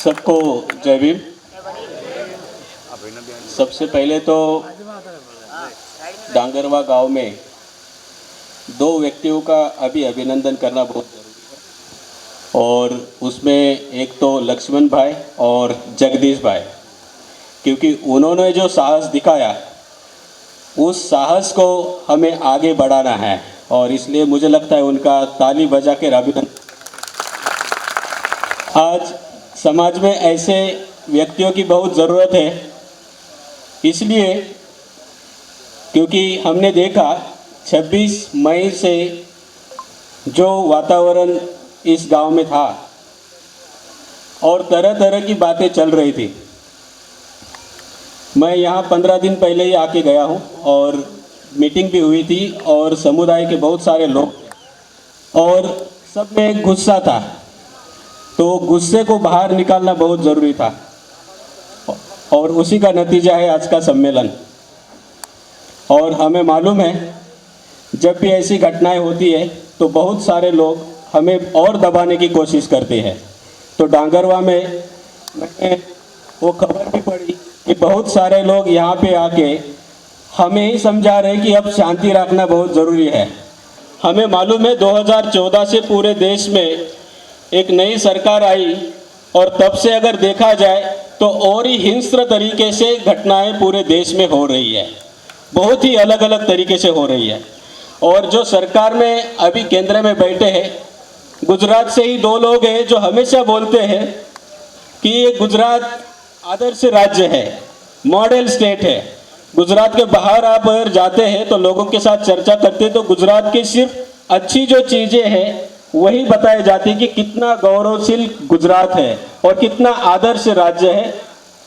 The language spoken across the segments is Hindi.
सबको जय भीम। सबसे पहले तो डांगरवा गांव में दो व्यक्तियों का अभी अभिनंदन करना बहुत ज़रूरी है, और उसमें एक तो लक्ष्मण भाई और जगदीश भाई, क्योंकि उन्होंने जो साहस दिखाया उस साहस को हमें आगे बढ़ाना है, और इसलिए मुझे लगता है उनका ताली बजा के अभिनंदन। आज समाज में ऐसे व्यक्तियों की बहुत ज़रूरत है, इसलिए क्योंकि हमने देखा 26 मई से जो वातावरण इस गांव में था और तरह तरह की बातें चल रही थी। मैं यहाँ 15 दिन पहले ही आके गया हूँ और मीटिंग भी हुई थी, और समुदाय के बहुत सारे लोग थे और सब में गुस्सा था, तो गुस्से को बाहर निकालना बहुत ज़रूरी था, और उसी का नतीजा है आज का सम्मेलन। और हमें मालूम है जब भी ऐसी घटनाएं होती है तो बहुत सारे लोग हमें और दबाने की कोशिश करते हैं। तो डांगरवा में मैंने वो खबर भी पढ़ी कि बहुत सारे लोग यहाँ पे आके हमें ही समझा रहे कि अब शांति रखना बहुत ज़रूरी है। हमें मालूम है 2014 से पूरे देश में एक नई सरकार आई, और तब से अगर देखा जाए तो और ही हिंस्र तरीके से घटनाएं पूरे देश में हो रही है, बहुत ही अलग अलग तरीके से हो रही है। और जो सरकार में अभी केंद्र में बैठे हैं, गुजरात से ही दो लोग हैं जो हमेशा बोलते हैं कि ये गुजरात आदर्श राज्य है, मॉडल स्टेट है। गुजरात के बाहर आप अगर जाते हैं तो लोगों के साथ चर्चा करते हैं तो गुजरात की सिर्फ अच्छी जो चीज़ें हैं वही बताई जाती कि कितना गौरवशील गुजरात है और कितना आदर्श राज्य है।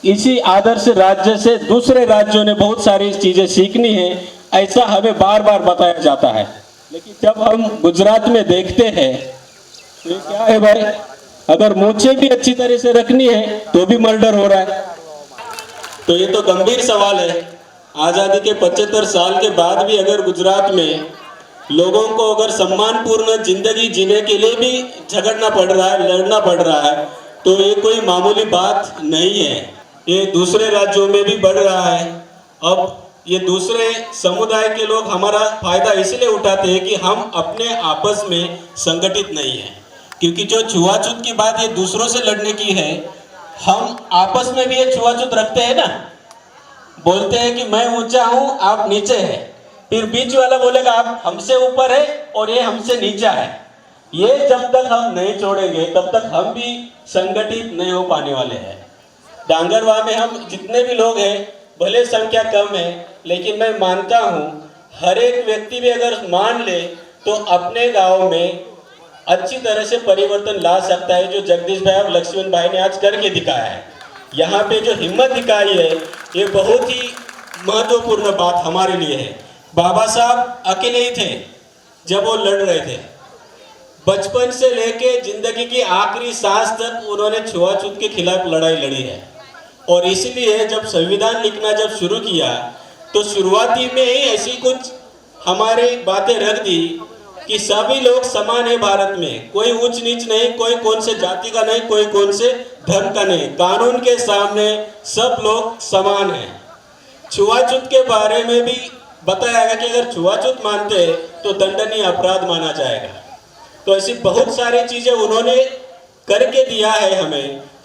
इसी आदर्श राज्य से दूसरे राज्यों ने बहुत सारी चीज़ें सीखनी है, ऐसा हमें बार बार बताया जाता है। लेकिन जब हम गुजरात में देखते हैं तो ये क्या है भाई, अगर मूछें भी अच्छी तरह से रखनी है तो भी मर्डर हो रहा है। तो ये तो गंभीर सवाल है। आज़ादी के 75 साल के बाद भी अगर गुजरात में लोगों को अगर सम्मानपूर्ण जिंदगी जीने के लिए भी झगड़ना पड़ रहा है, लड़ना पड़ रहा है, तो ये कोई मामूली बात नहीं है। ये दूसरे राज्यों में भी बढ़ रहा है। अब ये दूसरे समुदाय के लोग हमारा फायदा इसलिए उठाते हैं कि हम अपने आपस में संगठित नहीं हैं, क्योंकि जो छुआछूत की बात ये दूसरों से लड़ने की है, हम आपस में भी ये छुआछूत रखते हैं ना। बोलते हैं कि मैं ऊंचा हूं आप नीचे हैं, फिर बीच वाला बोलेगा आप हमसे ऊपर है और ये हमसे नीचा है। ये जब तक हम नहीं छोड़ेंगे तब तक हम भी संगठित नहीं हो पाने वाले हैं। डांगरवा में हम जितने भी लोग हैं, भले संख्या कम है, लेकिन मैं मानता हूँ हर एक व्यक्ति भी अगर मान ले तो अपने गांव में अच्छी तरह से परिवर्तन ला सकता है, जो जगदीश भाई और लक्ष्मण भाई ने आज करके दिखाया है। यहाँ पे जो हिम्मत दिखाई है ये बहुत ही महत्वपूर्ण बात हमारे लिए है। बाबा साहब अकेले ही थे जब वो लड़ रहे थे, बचपन से लेके जिंदगी की आखिरी सांस तक उन्होंने छुआछूत के खिलाफ लड़ाई लड़ी है। और इसलिए जब संविधान लिखना जब शुरू किया तो शुरुआती में ही ऐसी कुछ हमारी बातें रख दी कि सभी लोग समान है भारत में, कोई ऊंच नीच नहीं, कोई कौन से जाति का नहीं, कोई कौन से धर्म का नहीं, कानून के सामने सब लोग समान हैं। छुआछूत के बारे में भी बताया गया कि अगर छुआछूत मानते हैं तो दंडनीय अपराध माना जाएगा। तो ऐसी बहुत सारी चीजें उन्होंने करके दिया है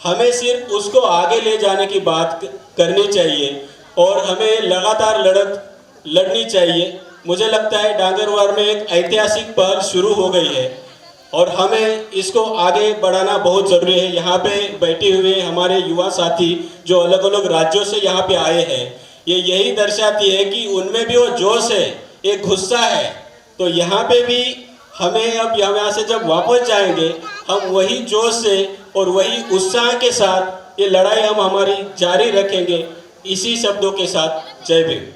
हमें सिर्फ उसको आगे ले जाने की बात करनी चाहिए, और हमें लगातार लड़नी चाहिए। मुझे लगता है डांगरवार में एक ऐतिहासिक पहल शुरू हो गई है और हमें इसको आगे बढ़ाना बहुत ज़रूरी है। यहाँ पे बैठे हुए हमारे युवा साथी जो अलग अलग राज्यों से यहाँ पे आए हैं, ये यही दर्शाती है कि उनमें भी वो जोश है, एक गुस्सा है। तो यहाँ पे भी हमें अब यहाँ से जब वापस जाएंगे हम वही जोश से और वही उत्साह के साथ ये लड़ाई हम हमारी जारी रखेंगे। इसी शब्दों के साथ जय भीम।